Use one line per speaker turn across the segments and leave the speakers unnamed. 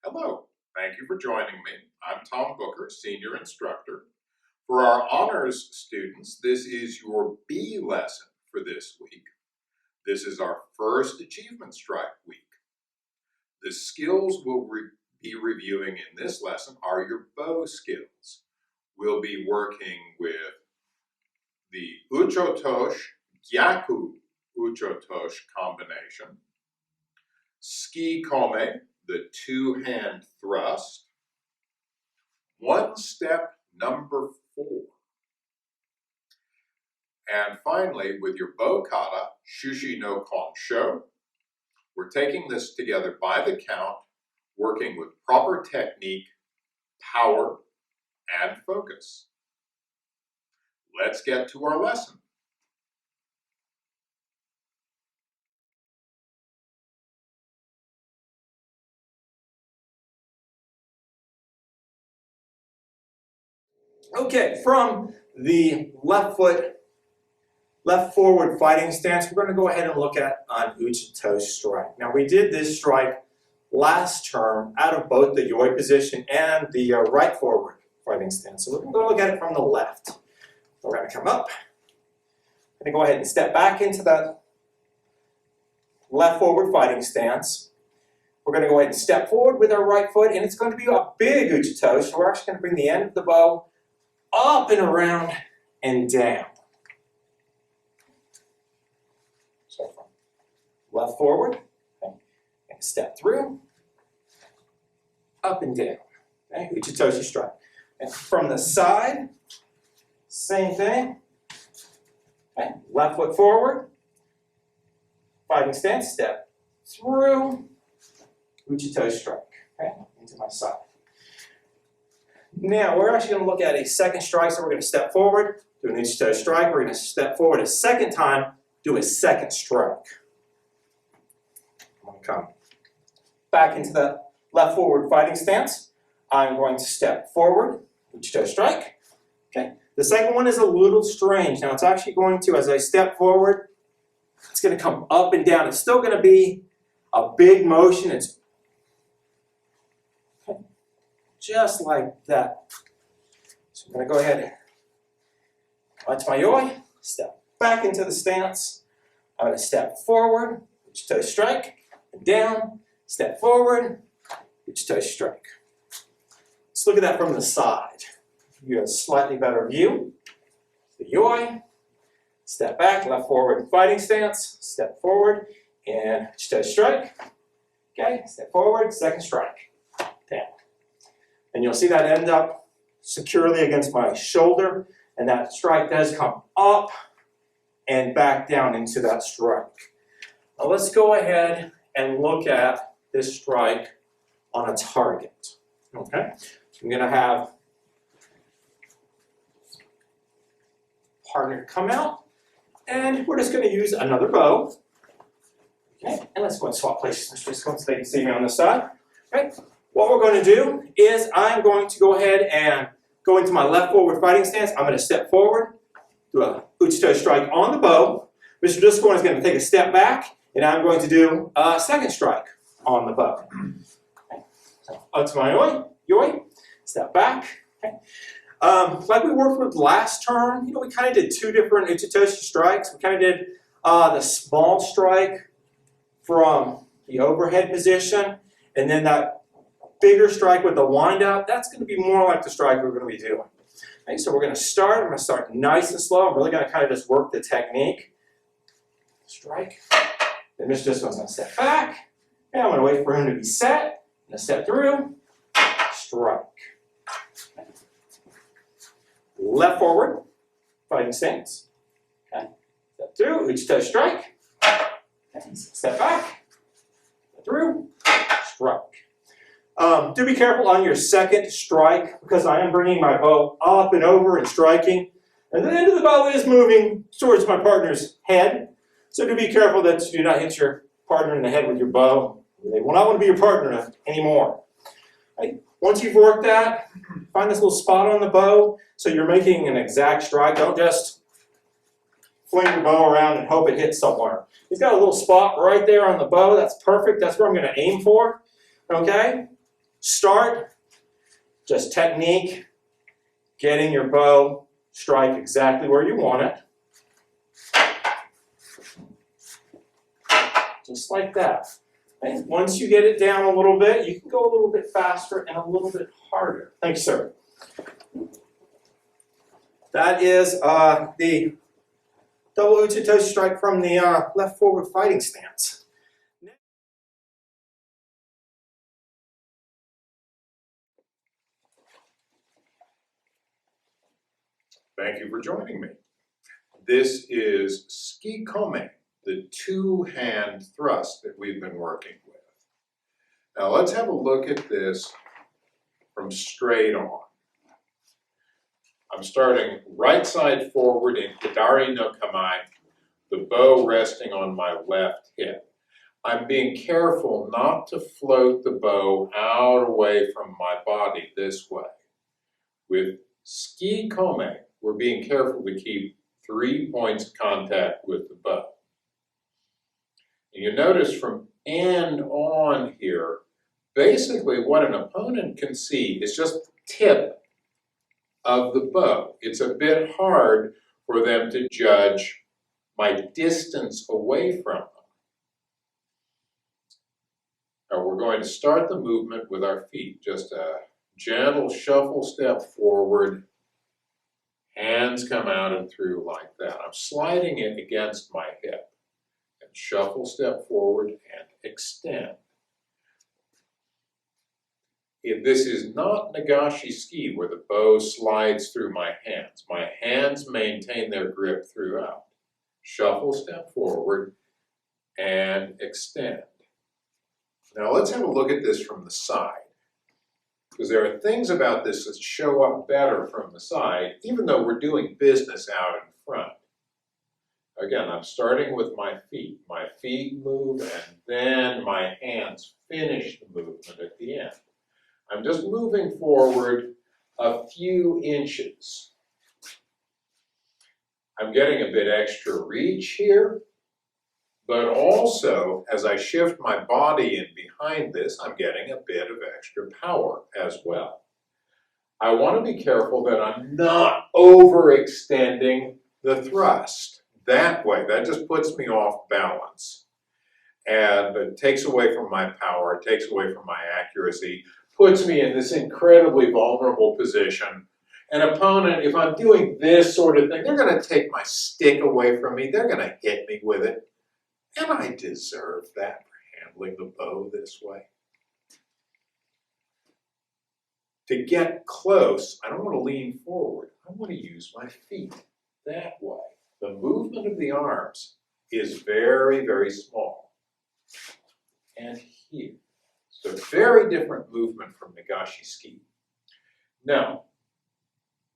Hello, thank you for joining me. I'm Tom Booker, Senior Instructor. For our honors students, this is your B lesson for this week. This is our first Achievement Strike week. The skills we'll be reviewing in this lesson are your bow skills. We'll be working with the Uchi-Otoshi, Gyaku-Uchi-Otoshi combination, Tsuke-Komi, the two-hand thrust, one step number 4. And finally, with your bow kata, Shushi-no-Kon-Sho, we're taking this together by the count, working with proper technique, power, and focus. Let's get to our lesson.
Okay, from the left forward fighting stance, we're going to go ahead and look at an Uchi-Otoshi strike. Now we did this strike last term out of both the yoi position and the right forward fighting stance. So we're going to look at it from the left. We're going to come up. We're going to go ahead and step back into that left forward fighting stance. We're going to go ahead and step forward with our right foot, and it's going to be a big Uchi-Otoshi. So we're actually going to bring the end of the bow up and around and down. So from left forward, okay, and step through, up and down. Okay, Uchi-Otoshi strike. And from the side, same thing. Okay, left foot forward, fighting stance, step through, Uchi-Otoshi strike. Okay, into my side. Now, we're actually going to look at a second strike, so we're going to step forward, do an Uchi-Otoshi strike. We're going to step forward a second time, do a second strike. I'm going to come back into the left forward fighting stance. I'm going to step forward, Uchi-Otoshi strike. Okay. The second one is a little strange. Now, it's actually going to, as I step forward, it's going to come up and down. It's still going to be a big motion. It's just like that. So I'm going to go ahead and touch my yoi, step back into the stance. I'm going to step forward, Uchi-Otoshi strike, and down, step forward, Uchi-Otoshi strike. Let's look at that from the side. You have a slightly better view. The yoi, step back, left forward fighting stance, step forward, and Uchi-Otoshi strike. Okay, step forward, second strike, down. And you'll see that end up securely against my shoulder, and that strike does come up and back down into that strike. Now let's go ahead and look at this strike on a target. Okay, so I'm going to have partner come out, and we're just going to use another bow. Okay, and let's go and swap places. Let's just go so they can see me on this side. Okay. What we're going to do is I'm going to go ahead and go into my left forward fighting stance. I'm going to step forward, do a Uchi-Otoshi strike on the bow. Mr. Discord is going to take a step back, and I'm going to do a second strike on the bow. Okay. So up to my yoi, step back. Okay. Like we worked with last term, we kind of did two different Uchi-Otoshi strikes. We kind of did the small strike from the overhead position, and then that bigger strike with the wind up. That's going to be more like the strike we're going to be doing. Okay, so we're going to start. I'm going to start nice and slow. I'm really going to kind of just work the technique. Strike. Then Mr. Disco's going to step back. And I'm going to wait for him to be set. I'm going to step through. Strike. Left forward. Fighting stance. Okay. Step through. Uchi-Otoshi strike. Okay. Step back. Step through. Strike. Do be careful on your second strike, because I am bringing my bow up and over and striking. And the end of the bow is moving towards my partner's head. So do be careful that you do not hit your partner in the head with your bow. They will not want to be your partner anymore. Right? Once you've worked that, find this little spot on the bow so you're making an exact strike. Don't just fling your bow around and hope it hits somewhere. He's got a little spot right there on the bow. That's perfect. That's where I'm going to aim for. Okay? start, just technique, getting your bow strike exactly where you want it. Just like that. And once you get it down a little bit, you can go a little bit faster and a little bit harder. Thank you, sir. That is the double Uchi-Otoshi strike from the left forward fighting stance.
Thank you for joining me. This is Tsuke-Komi, the two-hand thrust that we've been working with. Now let's have a look at this from straight on. I'm starting right side forward in Hidari-no-Kami, the bow resting on my left hip. I'm being careful not to float the bow out away from my body this way. With Tsuke-Komi, we're being careful to keep 3 points of contact with the bow. And you notice from end on here, basically what an opponent can see is just the tip of the bow. It's a bit hard for them to judge my distance away from them. Now we're going to start the movement with our feet. Just a gentle shuffle step forward. Hands come out and through like that. I'm sliding it against my hip. And shuffle step forward and extend. If this is not Nagashi ski where the bow slides through my hands maintain their grip throughout. Shuffle step forward and extend. Now let's have a look at this from the side. Because there are things about this that show up better from the side, even though we're doing business out in front. Again, I'm starting with my feet. My feet move and then my hands finish the movement at the end. I'm just moving forward a few inches. I'm getting a bit extra reach here, but also as I shift my body in behind this, I'm getting a bit of extra power as well. I want to be careful that I'm not overextending the thrust. That way, that just puts me off balance. And it takes away from my power, it takes away from my accuracy, puts me in this incredibly vulnerable position. An opponent, if I'm doing this sort of thing, they're going to take my stick away from me, they're going to hit me with it. And I deserve that for handling the bow this way. To get close, I don't want to lean forward. I want to use my feet that way. The movement of the arms is very, very small. And here. It's a very different movement from Nagashi ski. Now,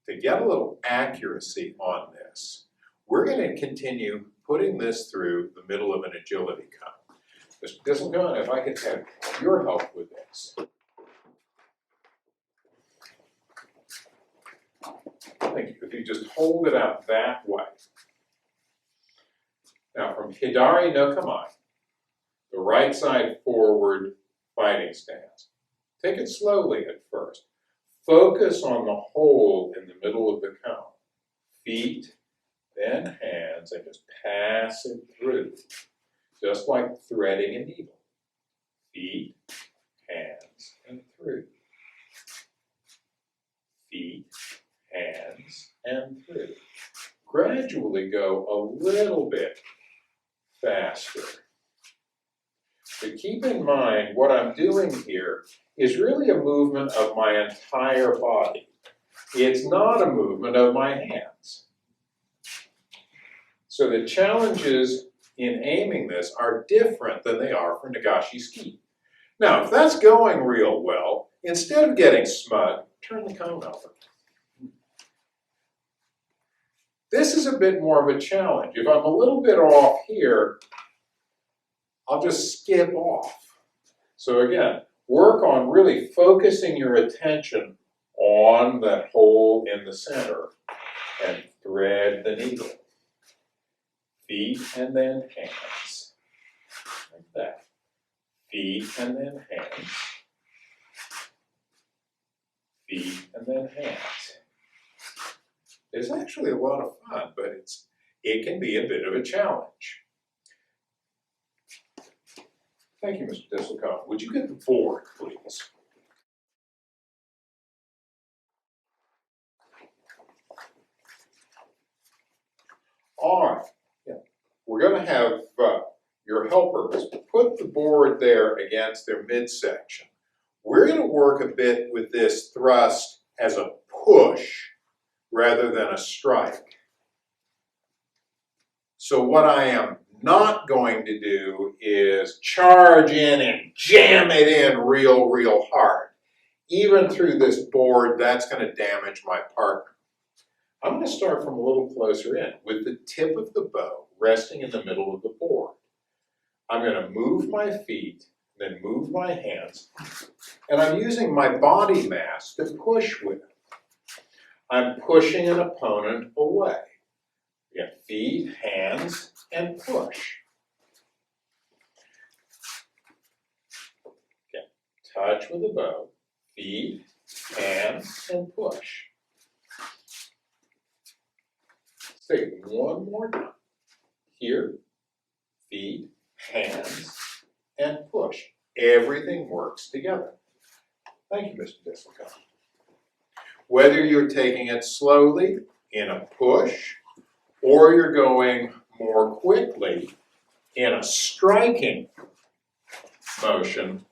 to get a little accuracy on this, we're going to continue putting this through the middle of an agility cone. Mr. Disselcone, if I could have your help with this. Thank you. If you just hold it out that way. Now from Hidari-no-Kami, the right side forward fighting stance. Take it slowly at first. Focus on the hold in the middle of the cone. Feet, then hands, and just pass it through. Just like threading a needle. Feet, hands, and through. Feet, hands, and through. Gradually go a little bit faster. But keep in mind, what I'm doing here is really a movement of my entire body. It's not a movement of my hands. So the challenges in aiming this are different than they are for Nagashi ski. Now, if that's going real well, instead of getting smug, turn the cone over. This is a bit more of a challenge. If I'm a little bit off here, I'll just skip off. So again, work on really focusing your attention on that hole in the center and thread the needle. Feet and then hands. Like that. Feet and then hands. feet, and then hands. It's actually a lot of fun, but it can be a bit of a challenge. Thank you, Mr. Tsuke-Komi. Would you get the board, please? All right. Yeah. We're going to have your helpers put the board there against their midsection. We're going to work a bit with this thrust as a push rather than a strike. So what I am not going to do is charge in and jam it in real hard. Even through this board, that's going to damage my partner. I'm going to start from a little closer in with the tip of the bow resting in the middle of the board. I'm going to move my feet, then move my hands, and I'm using my body mass to push with. I'm pushing an opponent away. Again, feet, hands, and push. Okay, touch with the bow, feet, hands, and push. Let's take it one more time. Here, feet, hands, and push. Everything works together. Thank you, Mr. Tsuke-Komi. Whether you're taking it slowly in a push, or you're going more quickly in a striking motion,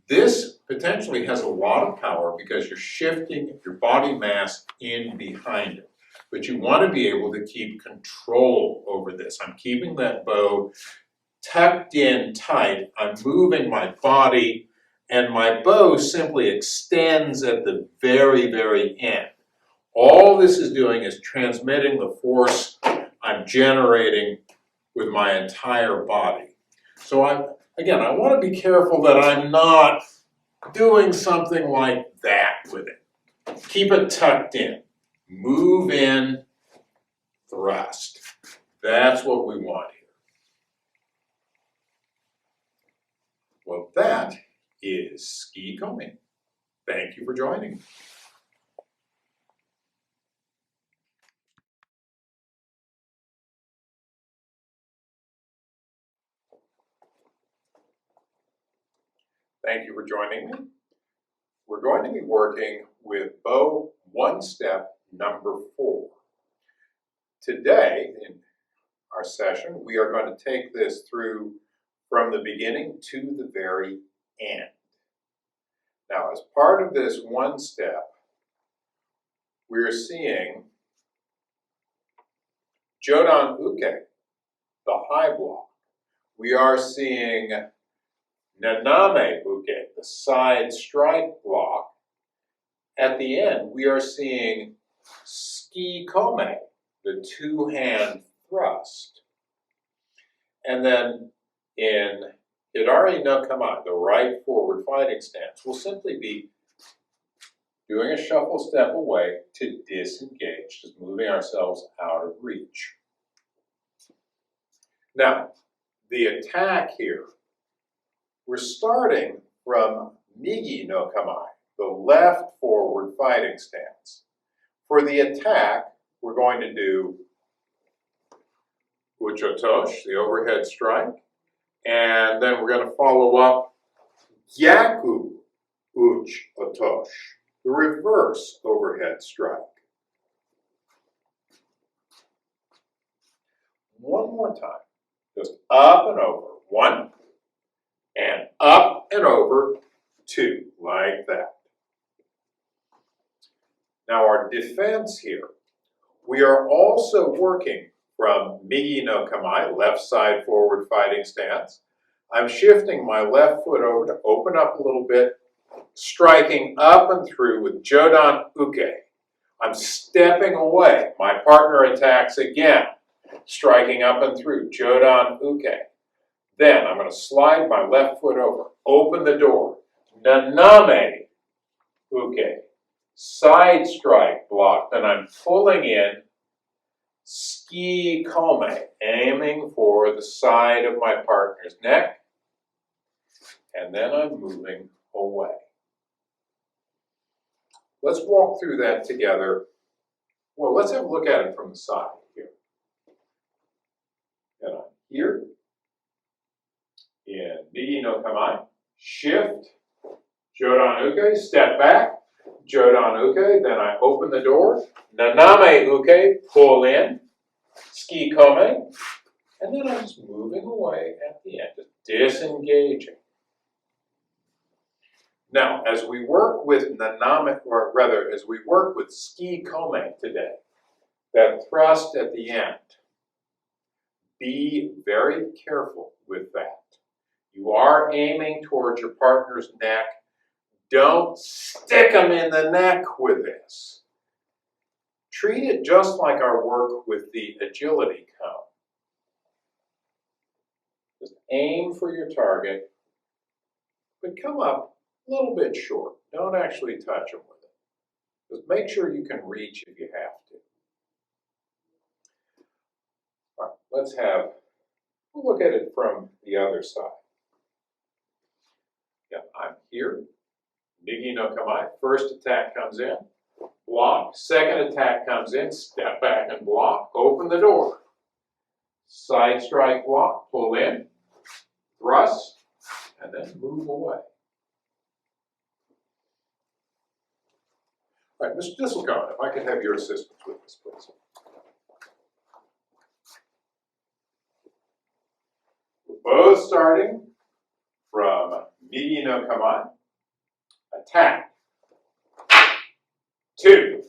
this potentially has a lot of power because you're shifting your body mass in behind it. But you want to be able to keep control over this. I'm keeping that bow tucked in tight. I'm moving my body, and my bow simply extends at the very end. All this is doing is transmitting the force I'm generating with my entire body. So I want to be careful that I'm not doing something like that with it. Keep it tucked in. Move in, thrust. That's what we want here. Well, that is Tsuke-Komi. Thank you for joining me. Thank you for joining me. We're going to be working with bow one step number 4. Today, in our session, we are going to take this through from the beginning to the very end. Now, as part of this one step, we're seeing Jodan Uke, the high block. We are seeing Naname Uke, the side strike block. At the end, we are seeing Tsuke-Komi, the two-hand thrust. And then in Hidari no Kama, the right forward fighting stance, we'll simply be doing a shuffle step away to disengage, just moving ourselves out of reach. Now, the attack here, we're starting from Migi no Kama, the left forward fighting stance. For the attack, we're going to do Uchi-Otoshi, the overhead strike, and then we're going to follow up Gyaku-Uchi-Otoshi, the reverse overhead strike. One more time, just up and over, 1, and up and over, 2, like that. Now our defense here, we are also working from Migi no Kama, left side forward fighting stance. I'm shifting my left foot over to open up a little bit, striking up and through with Jodan Uke. I'm stepping away. My partner attacks again, striking up and through, Jodan Uke. Then I'm going to slide my left foot over, open the door, Naname Uke, side strike block. Then I'm pulling in Tsuke-Komi, aiming for the side of my partner's neck, and then I'm moving away. let's walk through that together. Well, let's have a look at it from the side here. And I'm here in Migi no Kamae, shift, Jodan Uke, step back, Jodan Uke, then I open the door, Naname Uke, pull in, Tsuke-Komi, and then I'm just moving away at the end, just disengaging. Now, as we work with Naname, or rather, as we work with Tsuke-Komi today, that thrust at the end, be very careful with that. You are aiming towards your partner's neck. Don't stick them in the neck with this. Treat it just like our work with the agility cone. Just aim for your target, but come up a little bit short. Don't actually touch them with it. Just make sure you can reach if you have to. All right, we'll look at it from the other side. Yeah, I'm here. Migi no Kamae, first attack comes in, block, second attack comes in, step back and block, open the door. Side strike block, pull in, thrust, and then move away. All right, Mr. Disselcon, if I could have your assistance with this, please. We're both starting from Migi no Kamae. Attack. 2.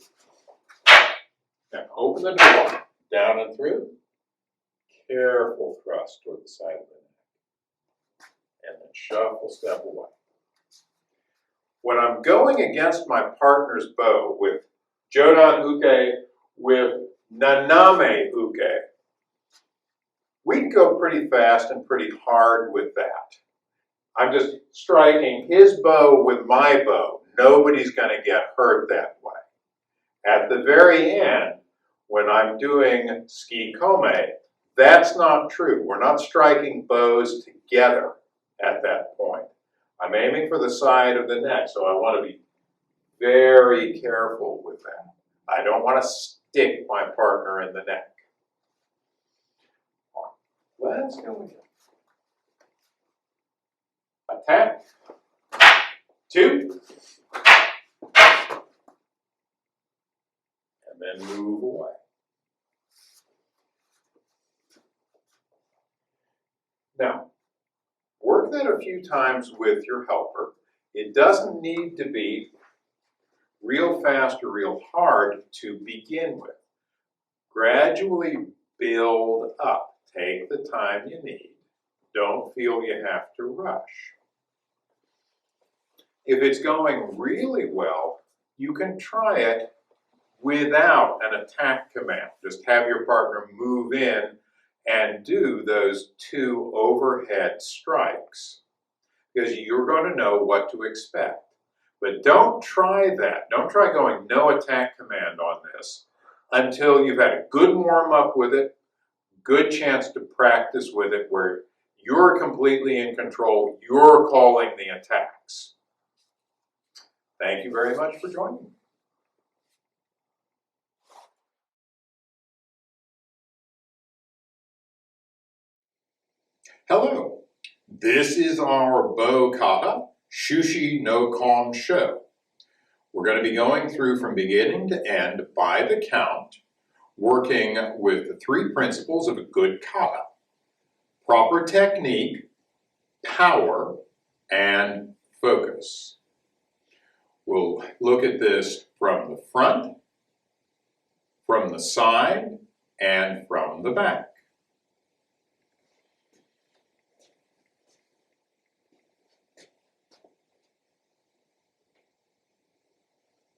Now open the door, down and through. Careful thrust toward the side of the neck. And then shuffle, step away. When I'm going against my partner's bow with Jodan Uke, with Naname Uke, we can go pretty fast and pretty hard with that. I'm just striking his bow with my bow. Nobody's going to get hurt that way. At the very end, when I'm doing Tsuke-Komi, that's not true. We're not striking bows together at that point. I'm aiming for the side of the neck, so I want to be very careful with that. I don't want to stick my partner in the neck. Let's go again. Attack. 2. And then move away. Now, work that a few times with your helper. It doesn't need to be real fast or real hard to begin with. Gradually build up. Take the time you need. Don't feel you have to rush. If it's going really well, you can try it without an attack command. Just have your partner move in and do those 2 overhead strikes, because you're going to know what to expect. But don't try that. Don't try going no attack command on this until you've had a good warm-up with it, good chance to practice with it where you're completely in control, you're calling the attacks. Thank you very much for joining me. Hello, this is our bow kata, Shushi-no-Kon-Sho. We're going to be going through from beginning to end by the count, working with the 3 principles of a good kata: proper technique, power, and focus. We'll look at this from the front, from the side, and from the back.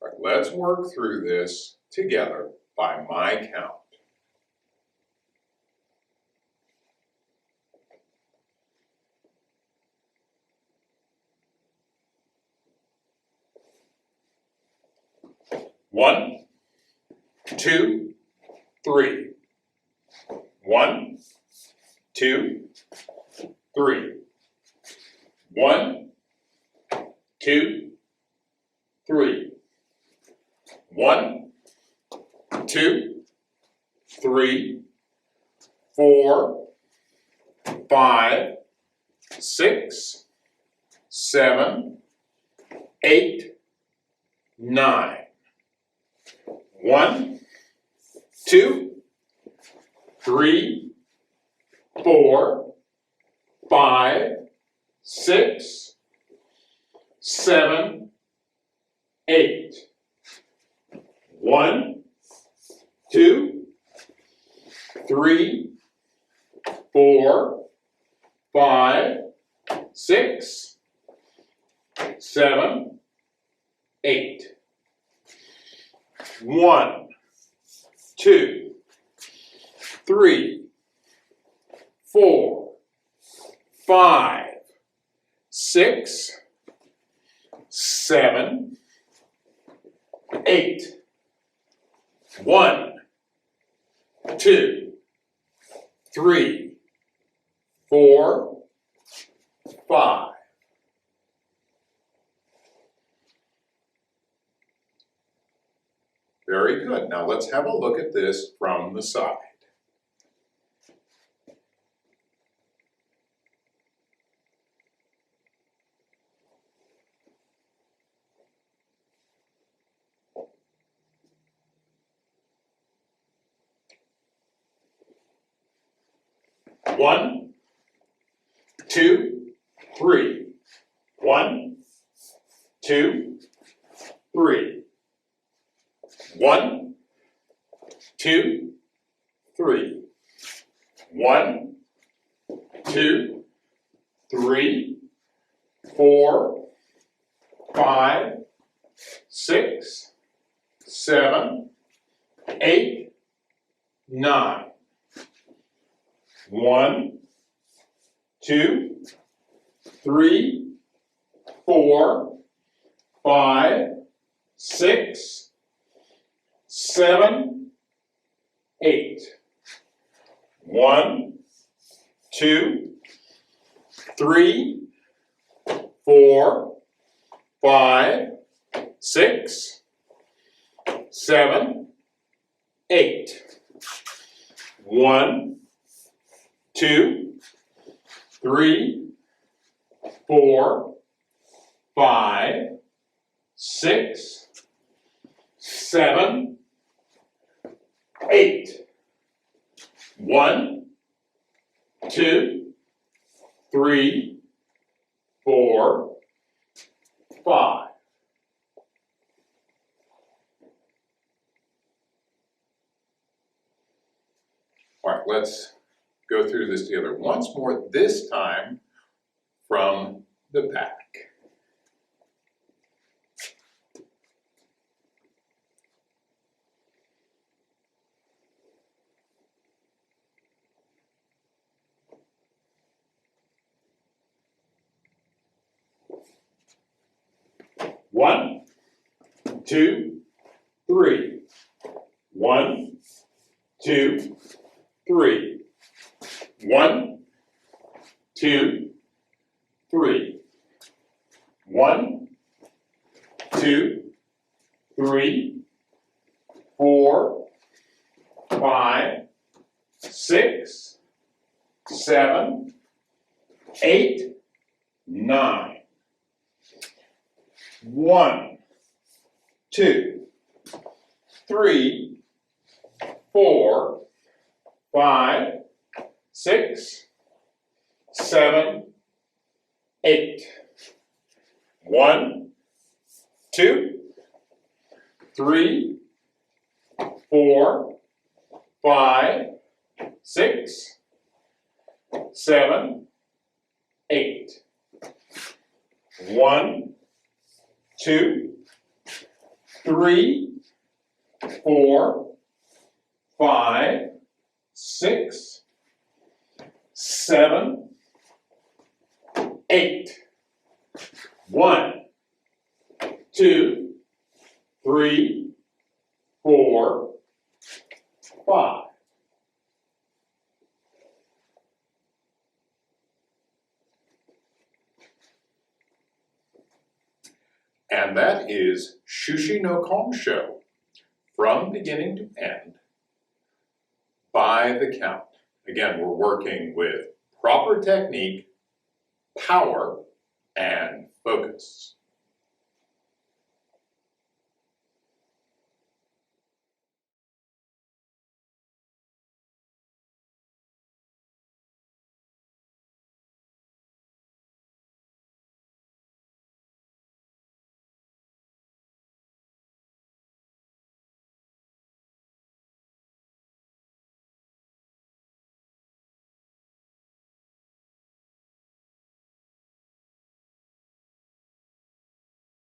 All right, let's work through this together by my count. One, 2, 3. 1, 2, 3. 1, 2, 3. 1, 2, 3, 4, 5, 6, 7, 8, 9. 1, 2, 3, 4, 5, 6, 7, 8. 1, 2, 3, 4, 5, 6, 7, 8. 1, 2, 3, 4, 5, 6, 7, 8. 1, 2, 3, 4, 5. Very good. Now let's have a look at this from the side. One, 2, 3. 1, 2, 3. 1, 2, 3. 1, 2, 3, 4, 5, 6, 7, 8, 9. 1, 2, 3, 4, 5, 6, 7, 8. 1, 2, 3, 4, 5, 6, 7, 8. 1, 2, 3, 4, 5, 6, 7, 8. 1, 2, 3, 4, 5. All right, let's go through this together once more, this time from the back. One, 2, 3. 1, 2, 3. 1, 2, 3. 1, 2, 3, 4, 5, 6, 7, 8, 9. 1, 2, 3, 4, 5, 6, 7, 8. 1, 2, 3, 4, 5, 6, 7, 8. 1, 2, 3, 4, 5, 6, 7, 8. 1, 2, 3, 4, 5. And that is Shushi-no-Kon-Sho. from beginning to end by the count. Again, we're working with proper technique, power, and focus.